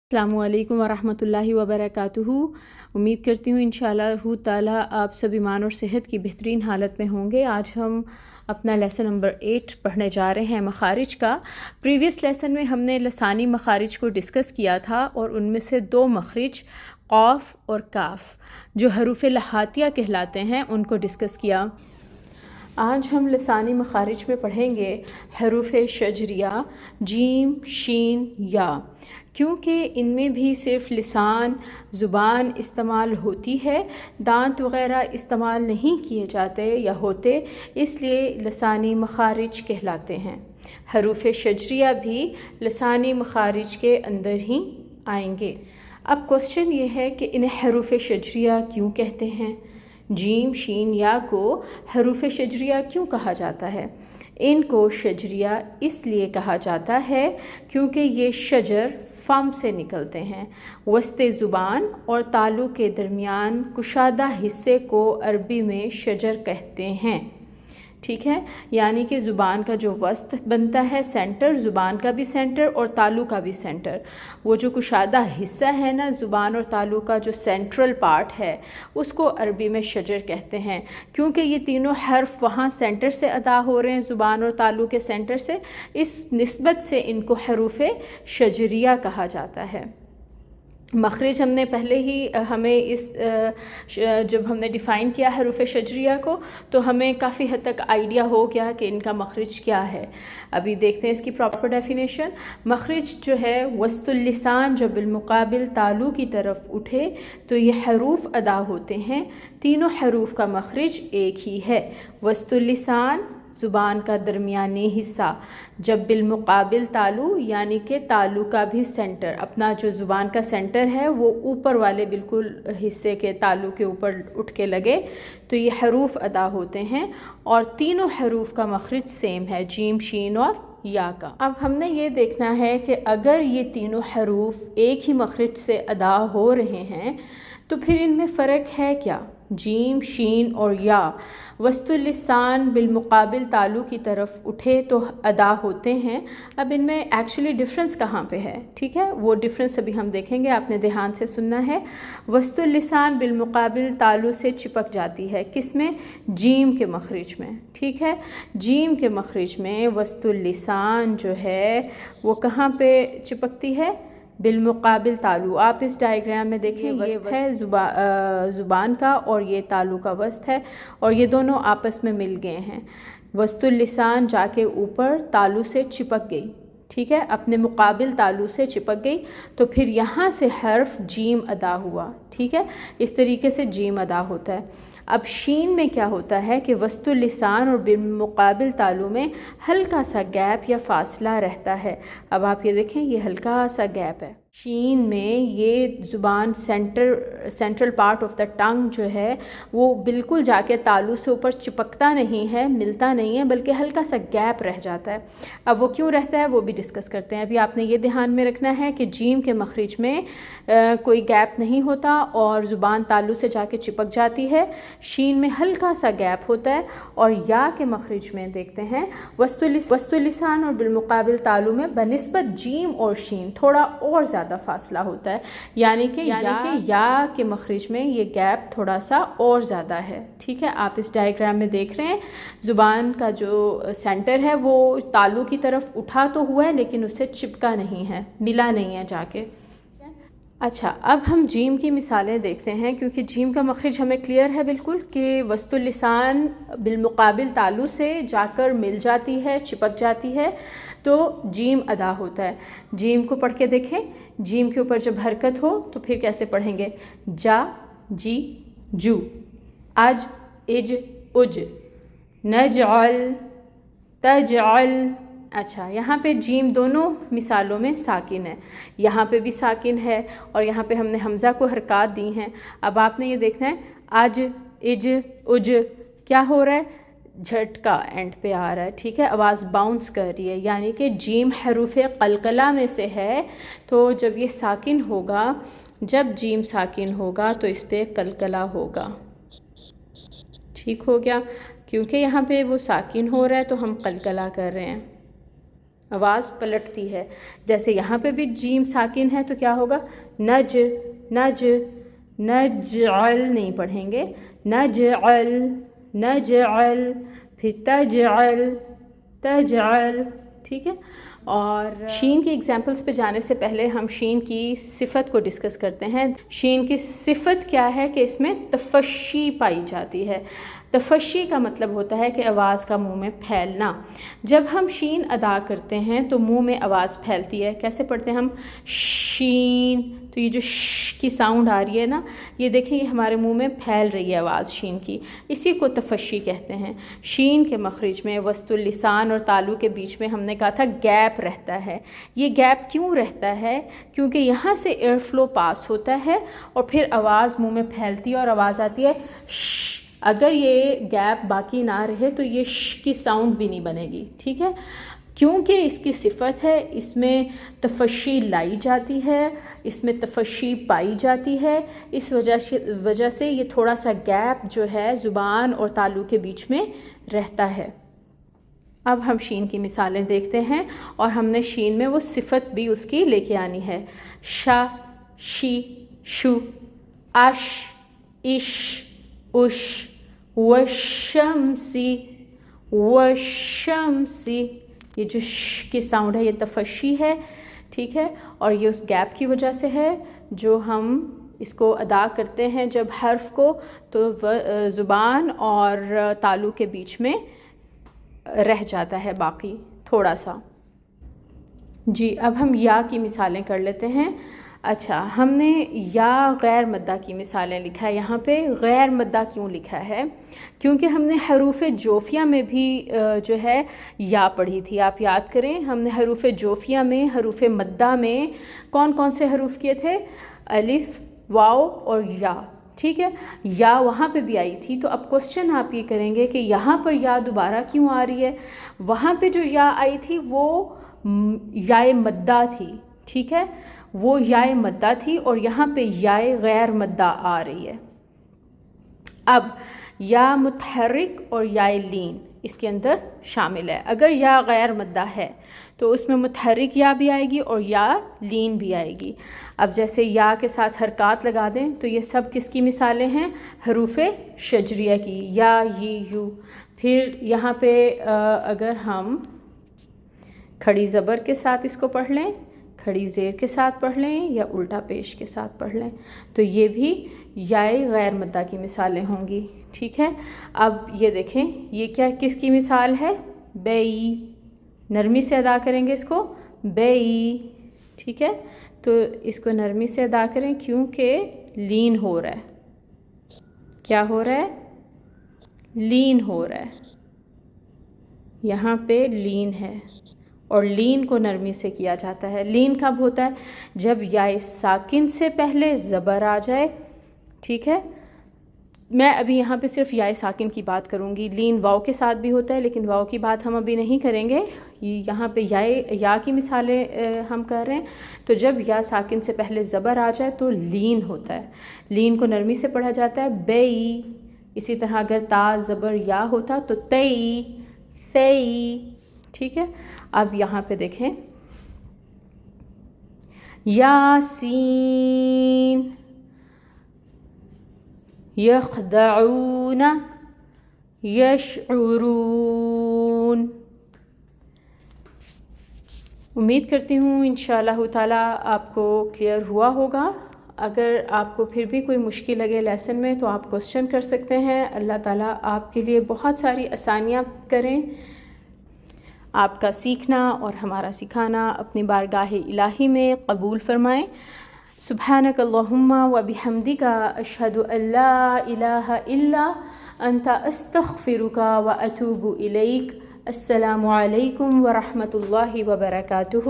अस्सलामु अलैकुम वरहमतुल्लाहि वबरकातुहू। उम्मीद करती हूँ इंशाअल्लाह ताला आप सब ईमान और सेहत की बेहतरीन हालत में होंगे। आज हम अपना लेसन नंबर 8 पढ़ने जा रहे हैं मखारिज का। प्रीवियस लेसन में हमने लसानी मखारिज को डिस्कस किया था और उनमें से दो मखरिज क़ाफ और काफ जो हरूफ लहातिया कहलाते हैं उनको डिस्कस किया। आज हम लसानी मखारिज में पढ़ेंगे हरूफ शजरिया जीम शीन या। क्योंकि इनमें भी सिर्फ लिसान ज़ुबान इस्तेमाल होती है, दांत वग़ैरह इस्तेमाल नहीं किए जाते या होते, इसलिए लसानी मखारिज कहलाते हैं। हरूफ शजरिया भी लसानी मखारिज के अंदर ही आएंगे। अब क्वेश्चन ये है कि इन्हें हरूफ शजरिया क्यों कहते हैं, जीम शीन या को हरूफ शजरिया क्यों कहा जाता है। इनको शजरिया इसलिए कहा जाता है क्योंकि ये शजर फम से निकलते हैं। वस्ते ज़ुबान और तालु के दरमियान कुशादा हिस्से को अरबी में शजर कहते हैं। ठीक है, यानी कि ज़ुबान का जो वस्त बनता है, सेंटर, ज़ुबान का भी सेंटर और तालु का भी सेंटर, वो जो कुशादा हिस्सा है ना ज़ुबान और तालु का जो सेंट्रल पार्ट है, उसको अरबी में शजर कहते हैं। क्योंकि ये तीनों हर्फ वहाँ सेंटर से अदा हो रहे हैं, ज़ुबान और तालु के सेंटर से, इस निस्बत से इनको हरूफ़े शजरिया कहा जाता है। मखरिज हमने पहले ही हमें इस जब हमने डिफ़ाइन किया हरूफ शजरिया को तो हमें काफ़ी हद तक आइडिया हो गया कि इनका मखरिज क्या है। अभी देखते हैं इसकी प्रॉपर डेफिनेशन। मखरिज जो है वस्तुल लिसान जब बिलमुकाबिल तालु की तरफ उठे तो ये हरूफ अदा होते हैं। तीनों हरूफ का मखरिज एक ही है। वस्तुल लिसान ज़ुबान का दरमियानी हिस्सा जब बिलमुकाबिल तालु यानी कि तालु का भी सेंटर, अपना जो ज़ुबान का सेंटर है वो ऊपर वाले बिल्कुल हिस्से के तालु के ऊपर उठ के लगे तो ये हरूफ अदा होते हैं। और तीनों हरूफ का मखरिज सेम है, जीम शीन और या का। अब हमने ये देखना है कि अगर ये तीनों हरूफ एक ही मखरिज से अदा हो रहे हैं तो फिर इनमें फ़र्क है क्या। जीम शीन और या वस्तुल लिसान बिलमुकाबिल तालु की तरफ उठे तो अदा होते हैं। अब इनमें एक्चुअली डिफरेंस कहाँ पे है, ठीक है, वो डिफरेंस अभी हम देखेंगे, आपने ध्यान से सुनना है। वस्तुल लिसान बिलमुकाबिल तालु से चिपक जाती है, किसमें, जीम के मखरिज में। ठीक है, जीम के मखरिज में वस्तुल लिसान जो है वो कहाँ पे चिपकती है, बिलमुकाबिल तालु। आप इस डायग्राम में देखिए, ये वस्त है ज़ुबान का और ये तालु का वस्त है और ये दोनों आपस में मिल गए हैं। वस्तुल लिसान जाके ऊपर तालु से चिपक गई, ठीक है, अपने मुकाबिल तालु से चिपक गई तो फिर यहाँ से हर्फ जीम अदा हुआ। ठीक है, इस तरीके से जीम अदा होता है। अब शीन में क्या होता है कि वस्तुल लिसान और बिलमुकाबिल तालु में हल्का सा गैप या फासला रहता है। अब आप ये देखें, ये हल्का सा गैप है। शीन में ये ज़ुबान central part of the tongue जो है वो बिल्कुल जाके तालु से ऊपर चिपकता नहीं है, मिलता नहीं है, बल्कि हल्का सा गैप रह जाता है। अब वो क्यों रहता है वो भी डिस्कस करते हैं। अभी आपने ये ध्यान में रखना है कि जीम के मखरिज में कोई गैप नहीं होता और ज़ुबान तालु से जाके चिपक जाती है। शीन में हल्का सा गैप होता है। और या के मखरिज में देखते हैं वस्तुल लिसान और बिलमुकाबिल तालु में बनिस्बत जीम और शीन थोड़ा और ज़्यादा फासला होता है, यानी कि या के मखरिज में ये गैप थोड़ा सा और ज़्यादा है। ठीक है, आप इस डायग्राम में देख रहे हैं ज़ुबान का जो सेंटर है वो तालु की तरफ उठा तो हुआ है लेकिन उससे चिपका नहीं है, मिला नहीं है जाके। अच्छा, अब हम जीम की मिसालें देखते हैं क्योंकि जीम का मखरिज हमें क्लियर है बिल्कुल कि वस्तुल लिसान बिलमुकाबिल तालु से जाकर मिल जाती है, चिपक जाती है तो जीम अदा होता है। जीम को पढ़ के देखें, जीम के ऊपर जब हरकत हो तो फिर कैसे पढ़ेंगे, जा जी जू, आज इज उज, नजअल तजअल। अच्छा, यहाँ पे जीम दोनों मिसालों में साकिन है, यहाँ पे भी साकिन है और यहाँ पे हमने हमज़ा को हरकत दी हैं। अब आपने ये देखना है, आज इज उज क्या हो रहा है, झटका एंड पे आ रहा है। ठीक है, आवाज़ बाउंस कर रही है, यानी कि जीम हरूफ कलकला में से है तो जब ये साकिन होगा, जब जीम साकिन होगा तो इस पर कलकला होगा। ठीक हो गया, क्योंकि यहाँ पे वो साकिन हो रहा है तो हम कलकला कर रहे हैं। آواز پلٹتی ہے. جیسے یہاں پہ بھی جیم ساکن ہے تو کیا ہوگا؟ نج نج. نجعل نہیں پڑھیں گے، نجعل نجعل. پھر تجعل تجعل. ٹھیک ہے. اور شین کی ایگزامپلس پہ جانے سے پہلے ہم شین کی صفت کو ڈسکس کرتے ہیں. شین کی صفت کیا ہے کہ اس میں تفشی پائی جاتی ہے. تفشی کا مطلب ہوتا ہے کہ آواز کا منہ میں پھیلنا. جب ہم شین ادا کرتے ہیں تو منہ میں آواز پھیلتی ہے. کیسے پڑھتے ہیں ہم؟ شین. تو یہ جو ش کی ساؤنڈ آ رہی ہے نا، یہ دیکھیں یہ ہمارے منہ میں پھیل رہی ہے آواز شین کی. اسی کو تفشی کہتے ہیں. شین کے مخرج میں وسط اللسان اور تالو کے بیچ میں ہم نے کہا تھا گیپ رہتا ہے. یہ گیپ کیوں رہتا ہے؟ کیونکہ یہاں سے ایئر فلو پاس ہوتا ہے اور پھر آواز منہ میں پھیلتی ہے اور آواز آتی ہے ش. اگر یہ گیپ باقی نہ رہے تو یہ ش کی ساؤنڈ بھی نہیں بنے گی. ٹھیک ہے. کیونکہ اس کی صفت ہے، اس میں تفشی لائی جاتی ہے، اس میں تفشی پائی جاتی ہے، اس وجہ سے یہ تھوڑا سا گیپ جو ہے زبان اور تالو کے بیچ میں رہتا ہے. اب ہم شین کی مثالیں دیکھتے ہیں اور ہم نے شین میں وہ صفت بھی اس کی لے کے آنی ہے. شا، شی، شو، اش، اش، اش، وشمسی، وشمسی. یہ جو ش کی ساؤنڈ ہے یہ تفشی ہے. ٹھیک ہے. اور یہ اس گیپ کی وجہ سے ہے جو ہم اس کو ادا کرتے ہیں جب حرف کو، تو زبان اور تالو کے بیچ میں رہ جاتا ہے باقی تھوڑا سا. جی اب ہم یا کی مثالیں کر لیتے ہیں. اچھا، ہم نے یا غیر مدہ کی مثالیں لکھا ہے. یہاں پہ غیر مدہ کیوں لکھا ہے؟ کیونکہ ہم نے حروف جوفیہ میں بھی جو ہے یا پڑھی تھی. آپ یاد کریں، ہم نے حروف جوفیہ میں، حروف مدہ میں کون کون سے حروف کیے تھے؟ الف، واو اور یا. ٹھیک ہے. یا وہاں پہ بھی آئی تھی. تو اب کوسچن آپ یہ کریں گے کہ یہاں پر یا دوبارہ کیوں آ رہی ہے؟ وہاں پہ جو یا آئی تھی وہ یائے مدہ تھی. ٹھیک ہے. وہ یائے مدہ تھی اور یہاں پہ یائے غیر مدہ آ رہی ہے. اب یا متحرک اور یائے لین اس کے اندر شامل ہے. اگر یا غیر مدہ ہے تو اس میں متحرک یا بھی آئے گی اور یا لین بھی آئے گی. اب جیسے یا کے ساتھ حرکات لگا دیں تو یہ سب کس کی مثالیں ہیں؟ حروف شجریہ کی. یا، ی، یو. پھر یہاں پہ اگر ہم کھڑی زبر کے ساتھ اس کو پڑھ لیں، کھڑی زیر کے ساتھ پڑھ لیں یا الٹا پیش کے ساتھ پڑھ لیں تو یہ بھی یائے غیر مدہ کی مثالیں ہوں گی. ٹھیک ہے. اب یہ دیکھیں یہ کیا کس کی مثال ہے؟ بئی. نرمی سے ادا کریں گے اس کو، بئی. ٹھیک ہے. تو اس کو نرمی سے ادا کریں کیونکہ لین ہو رہا ہے. کیا ہو رہا ہے؟ لین ہو رہا ہے. یہاں پہ لین ہے اور لین کو نرمی سے کیا جاتا ہے. لین کب ہوتا ہے؟ جب یائے ساکن سے پہلے زبر آ جائے. ٹھیک ہے. میں ابھی یہاں پہ صرف یائے ساکن کی بات کروں گی. لین واو کے ساتھ بھی ہوتا ہے لیکن واو کی بات ہم ابھی نہیں کریں گے. یہاں پہ یا کی مثالیں ہم کر رہے ہیں. تو جب یا ساکن سے پہلے زبر آ جائے تو لین ہوتا ہے. لین کو نرمی سے پڑھا جاتا ہے، بئی. اسی طرح اگر تا زبر یا ہوتا تو تئی، تئی. ٹھیک ہے. اب یہاں پہ دیکھیں یاسین، یخدعون، یشعرون. امید کرتی ہوں انشاءاللہ تعالیٰ آپ کو کلیئر ہوا ہوگا. اگر آپ کو پھر بھی کوئی مشکل لگے لیسن میں تو آپ کوسچن کر سکتے ہیں. اللہ تعالیٰ آپ کے لیے بہت ساری آسانیاں کریں. آپ کا سیکھنا اور ہمارا سکھانا اپنی بارگاہ الہی میں قبول فرمائیں. سبحانک اللہم و بحمدک اشہد ان لا الہ الا انت استغفرک و اتوب الیک. السلام علیکم ورحمۃ اللہ وبرکاتہ.